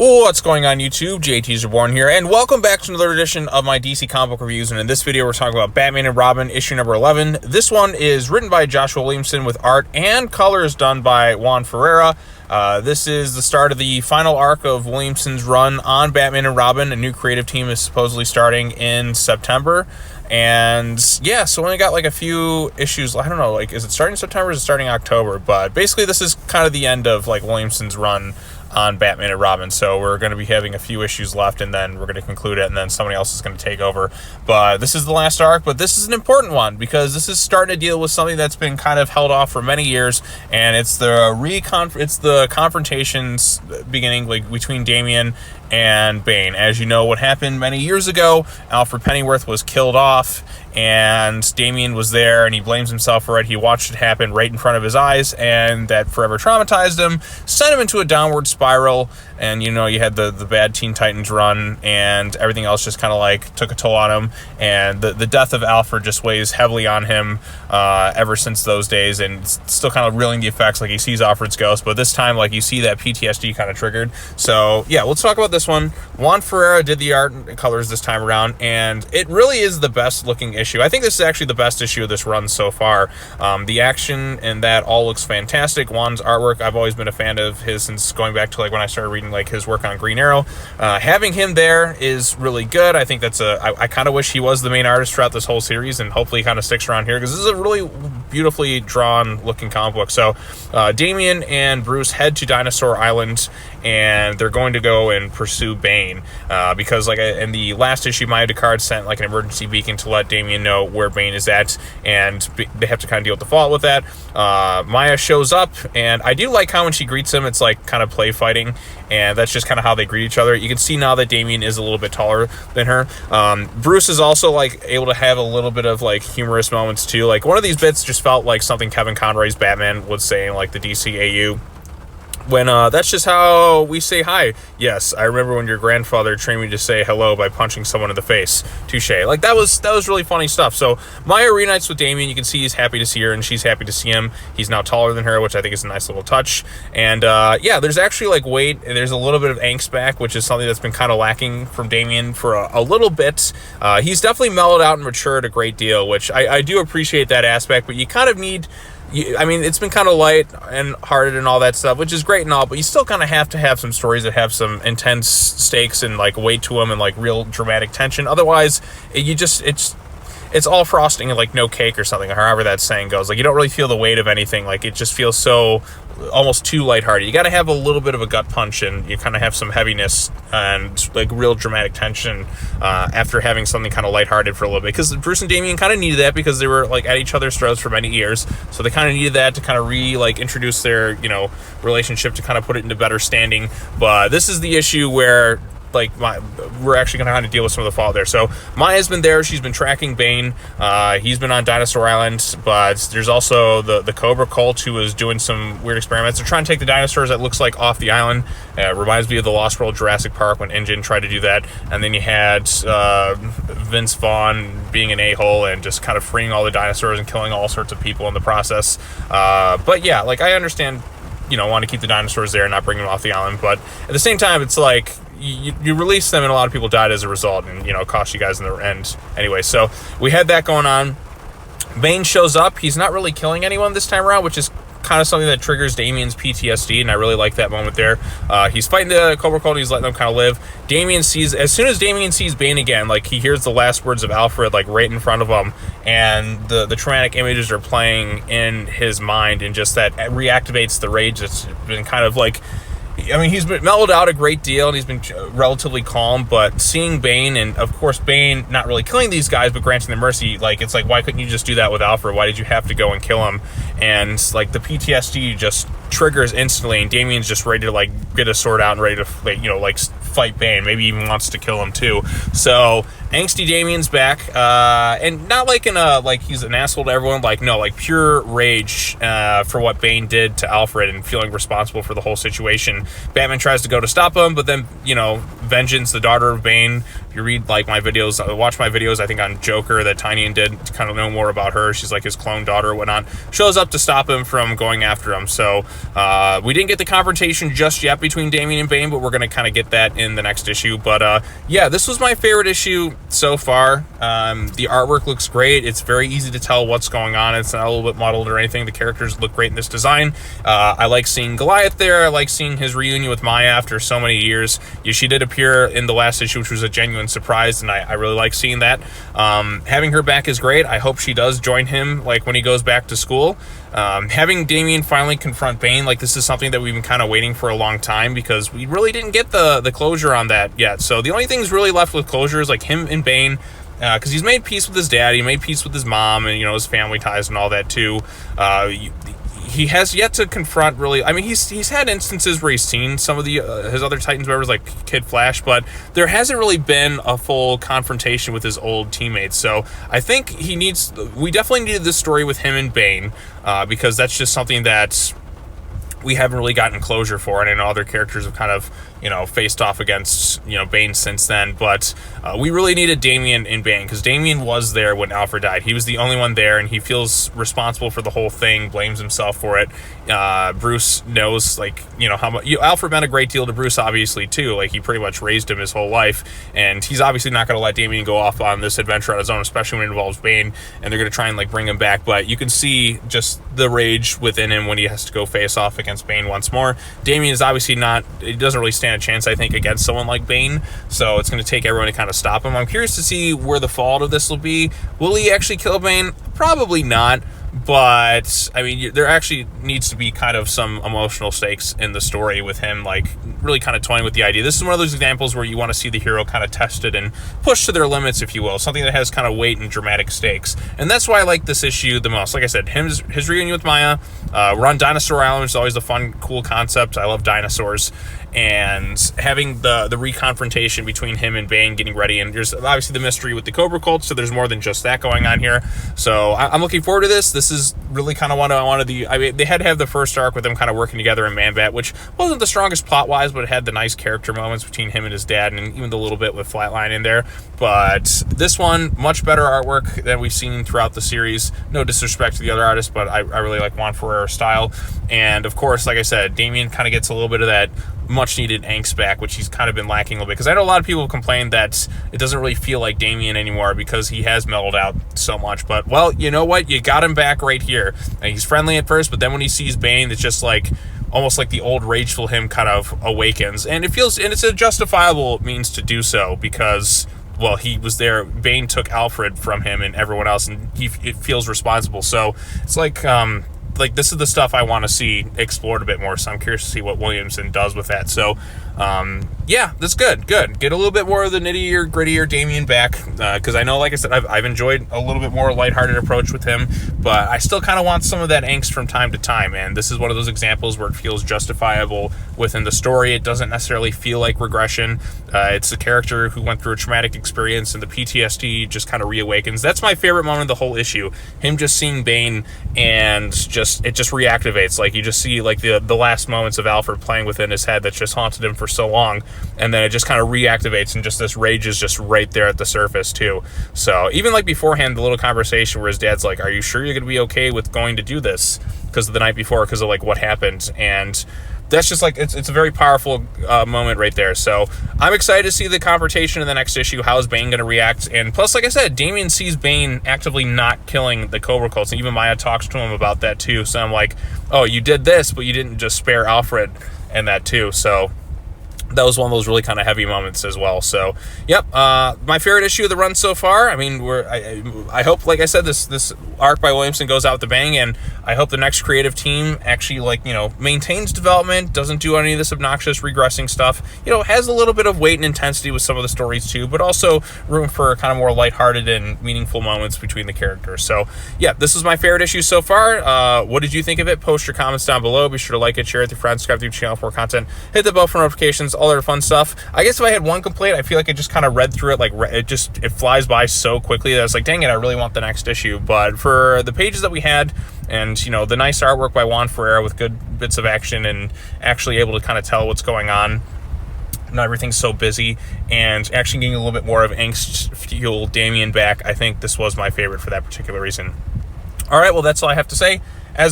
What's going on YouTube? JT's Reborn here, and welcome back to another edition of my DC comic book reviews. And in this video, we're talking about Batman and Robin, issue number 11. This one is written by Joshua Williamson with art and colors done by Juan Ferreira. This is the start of the final arc of Williamson's run on Batman and Robin. A new creative team is supposedly starting in September. And yeah, so we only got like a few issues. I don't know, like, is it starting in September or is it starting in October? But basically, this is kind of the end of like Williamson's run on Batman and Robin. So we're going to be having a few issues left, and then we're going to conclude it, and then somebody else is going to take over. But this is the last arc, but this is an important one because this is starting to deal with something that's been kind of held off for many years, and it's the confrontations beginning like between Damian and Bane. As you know, what happened many years ago, Alfred Pennyworth was killed off, and Damian was there, and he blames himself for it. He watched it happen right in front of his eyes, and that forever traumatized him, sent him into a downward spiral. And you know, you had the bad Teen Titans run, and everything else just kind of like took a toll on him. And the death of Alfred just weighs heavily on him ever since those days, and still kind of reeling the effects. Like, he sees Alfred's ghost, but this time, like, you see that PTSD kind of triggered. So yeah, let's talk about this one. Juan Ferreira did the art and colors this time around, and it really is the best looking issue. I think this is actually the best issue of this run so far. The action and that all looks fantastic. Juan's artwork, I've always been a fan of his since going back to like when I started reading like his work on Green Arrow. Having him there is really good. I think that's I kind of wish he was the main artist throughout this whole series, and hopefully he kind of sticks around here because this is a really beautifully drawn looking comic book. So Damian and Bruce head to Dinosaur Island, and they're going to go and pursue Bane because like in the last issue, Maya Descartes sent like an emergency beacon to let Damian know where Bane is at, and they have to kind of deal with the fallout with that. Maya shows up, and I do like how when she greets him, it's like kind of play fighting, and that's just kind of how they greet each other. You can see now that Damian is a little bit taller than her. Bruce is also like able to have a little bit of like humorous moments too. Like, one of these bits just felt like something Kevin Conroy's Batman would say in like the DCAU. When that's just how we say hi. Yes, I remember when your grandfather trained me to say hello by punching someone in the face. Touche. Like, that was really funny stuff. So Maya reunites with Damian. You can see he's happy to see her, and she's happy to see him. He's now taller than her, which I think is a nice little touch. And yeah, there's actually like weight, and there's a little bit of angst back, which is something that's been kind of lacking from Damian for a little bit. He's definitely mellowed out and matured a great deal, which I do appreciate that aspect, but you kind of need... I mean, it's been kind of light and hearted and all that stuff, which is great and all, but you still kind of have to have some stories that have some intense stakes and like weight to them and like real dramatic tension. Otherwise, it's all frosting and like no cake or something, or however that saying goes. Like, you don't really feel the weight of anything. Like, it just feels so almost too lighthearted. You got to have a little bit of a gut punch, and you kind of have some heaviness and like real dramatic tension after having something kind of lighthearted for a little bit. Because Bruce and Damian kind of needed that because they were like at each other's throats for many years, so they kind of needed that to kind of introduce their relationship, to kind of put it into better standing. But this is the issue where like we're actually going to have to deal with some of the fallout there. So Maya's been there. She's been tracking Bane. He's been on Dinosaur Island, but there's also the Cobra cult who is doing some weird experiments. They're trying to take the dinosaurs that looks like off the island. It reminds me of the Lost World Jurassic Park when InGen tried to do that. And then you had Vince Vaughn being an a-hole and just kind of freeing all the dinosaurs and killing all sorts of people in the process. But yeah, like, I understand, want to keep the dinosaurs there and not bring them off the island, but at the same time, it's like you release them and a lot of people died as a result, and it cost you guys in the end anyway. So we had that going on. Bane shows up. He's not really killing anyone this time around, which is kind of something that triggers Damian's PTSD, and I really like that moment there. He's fighting the Cobra Cult. He's letting them kind of live. As soon as Damian sees Bane again, like, he hears the last words of Alfred like right in front of him, and the traumatic images are playing in his mind, and just that reactivates the rage that's been kind of like... I mean, he's been mellowed out a great deal, and he's been relatively calm, but seeing Bane, and of course Bane not really killing these guys, but granting them mercy, like, it's like, why couldn't you just do that with Alfred? Why did you have to go and kill him? And like, the PTSD just triggers instantly, and Damian's just ready to like get a sword out and ready to fight Bane. Maybe even wants to kill him too. So angsty Damian's back, and not like in a like he's an asshole to everyone, like no, like pure rage for what Bane did to Alfred and feeling responsible for the whole situation. Batman tries to go to stop him, but then, you know, Vengeance, the daughter of Bane, if you read like my videos, watch my videos, I think on Joker that Tynion did to kind of know more about her, she's like his clone daughter or whatnot, shows up to stop him from going after him. So we didn't get the confrontation just yet between Damian and Bane, but we're going to kind of get that in the next issue. But yeah, this was my favorite issue so far. The artwork looks great. It's very easy to tell what's going on. It's not a little bit muddled or anything. The characters look great in this design. I like seeing Goliath there. I like seeing his reunion with Maya after so many years. She did appear in the last issue, which was a genuine surprise, and I really like seeing that. Having her back is great. I hope she does join him like when he goes back to school. Having Damian finally confront Bane, like this is something that we've been kind of waiting for a long time, because we really didn't get the closure on that yet. So the only things really left with closure is like him and Bane, because he's made peace with his dad, he made peace with his mom, and, you know, his family ties and all that too. He has yet to confront really. I mean, he's had instances where he's seen some of the his other Titans members, like Kid Flash, but there hasn't really been a full confrontation with his old teammates. So I think we definitely needed this story with him and Bane, because that's just something that we haven't really gotten closure for, and I know other characters have kind of, you know, faced off against, you know, Bane since then, but we really needed Damian in Bane, because Damian was there when Alfred died. He was the only one there, and he feels responsible for the whole thing, blames himself for it. Bruce knows, like, you know, how much Alfred meant a great deal to Bruce, obviously, too. Like, he pretty much raised him his whole life, and he's obviously not going to let Damian go off on this adventure on his own, especially when it involves Bane, and they're going to try and, like, bring him back, but you can see just the rage within him when he has to go face off against Bane once more. Damian is obviously not, he doesn't really stand a chance, I think, against someone like Bane, so it's going to take everyone to kind of stop him. I'm curious to see where the fallout of this will be. Will he actually kill Bane? Probably not, but I mean, there actually needs to be kind of some emotional stakes in the story with him, like really kind of toying with the idea. This is one of those examples where you want to see the hero kind of tested and pushed to their limits, if you will, something that has kind of weight and dramatic stakes, and that's why I like this issue the most. Like I said, his reunion with Maya, we're on Dinosaur Island, which is always a fun, cool concept. I love dinosaurs, and having the reconfrontation between him and Bane getting ready, and there's obviously the mystery with the Cobra Cult, so there's more than just that going on here. So I'm looking forward to this. This is really kind of what I wanted. I mean, they had to have the first arc with them kind of working together in Man-Bat, which wasn't the strongest plot-wise, but it had the nice character moments between him and his dad, and even the little bit with Flatline in there. But this one, much better artwork than we've seen throughout the series. No disrespect to the other artists, but I really like Juan Ferrera's style. And of course, like I said, Damian kind of gets a little bit of that much needed angst back, which he's kind of been lacking a little bit, because I know a lot of people complain that it doesn't really feel like Damian anymore because he has mellowed out so much. But, well, you know what, you got him back right here, and he's friendly at first, but then when he sees Bane, it's just like almost like the old rageful him kind of awakens, and it's a justifiable means to do so, because, well, he was there. Bane took Alfred from him and everyone else, and it feels responsible. So it's like this is the stuff I want to see explored a bit more, so I'm curious to see what Williamson does with that. So yeah, that's good. Get a little bit more of the nittier, grittier Damian back, because I know, like I said, I've enjoyed a little bit more lighthearted approach with him, but I still kind of want some of that angst from time to time, and this is one of those examples where it feels justifiable within the story. It doesn't necessarily feel like regression. It's a character who went through a traumatic experience, and the PTSD just kind of reawakens. That's my favorite moment of the whole issue, him just seeing Bane, and it just reactivates. Like, you just see like the last moments of Alfred playing within his head that's just haunted him for so long, and then it just kind of reactivates, and just this rage is just right there at the surface too. So even like beforehand, the little conversation where his dad's like, are you sure you're gonna be okay with going to do this because of the night before, because of like what happened, and that's just like, it's a very powerful moment right there. So I'm excited to see the confrontation in the next issue. How is Bane going to react? And plus, like I said, Damian sees Bane actively not killing the Cobra Cults, and even Maya talks to him about that too. So I'm like, oh, you did this, but you didn't just spare Alfred and that too. So that was one of those really kind of heavy moments as well. So, yep, my favorite issue of the run so far. I mean, I hope, like I said, this arc by Williamson goes out with a bang, and I hope the next creative team actually, like, you know, maintains development, doesn't do any of this obnoxious regressing stuff, you know, has a little bit of weight and intensity with some of the stories too, but also room for kind of more lighthearted and meaningful moments between the characters. So, yeah, this is my favorite issue so far. What did you think of it? Post your comments down below. Be sure to like it, share it with your friends, subscribe to the channel for more content, hit the bell for notifications. other fun stuff. I guess if I had one complaint, I feel like I just kind of read through it, like it flies by so quickly that I was like, dang it, I really want the next issue. But for the pages that we had, and, you know, the nice artwork by Juan Ferreira with good bits of action and actually able to kind of tell what's going on, not everything's so busy, and actually getting a little bit more of angst fuel Damian back, I think this was my favorite for that particular reason. All right, well, that's all I have to say.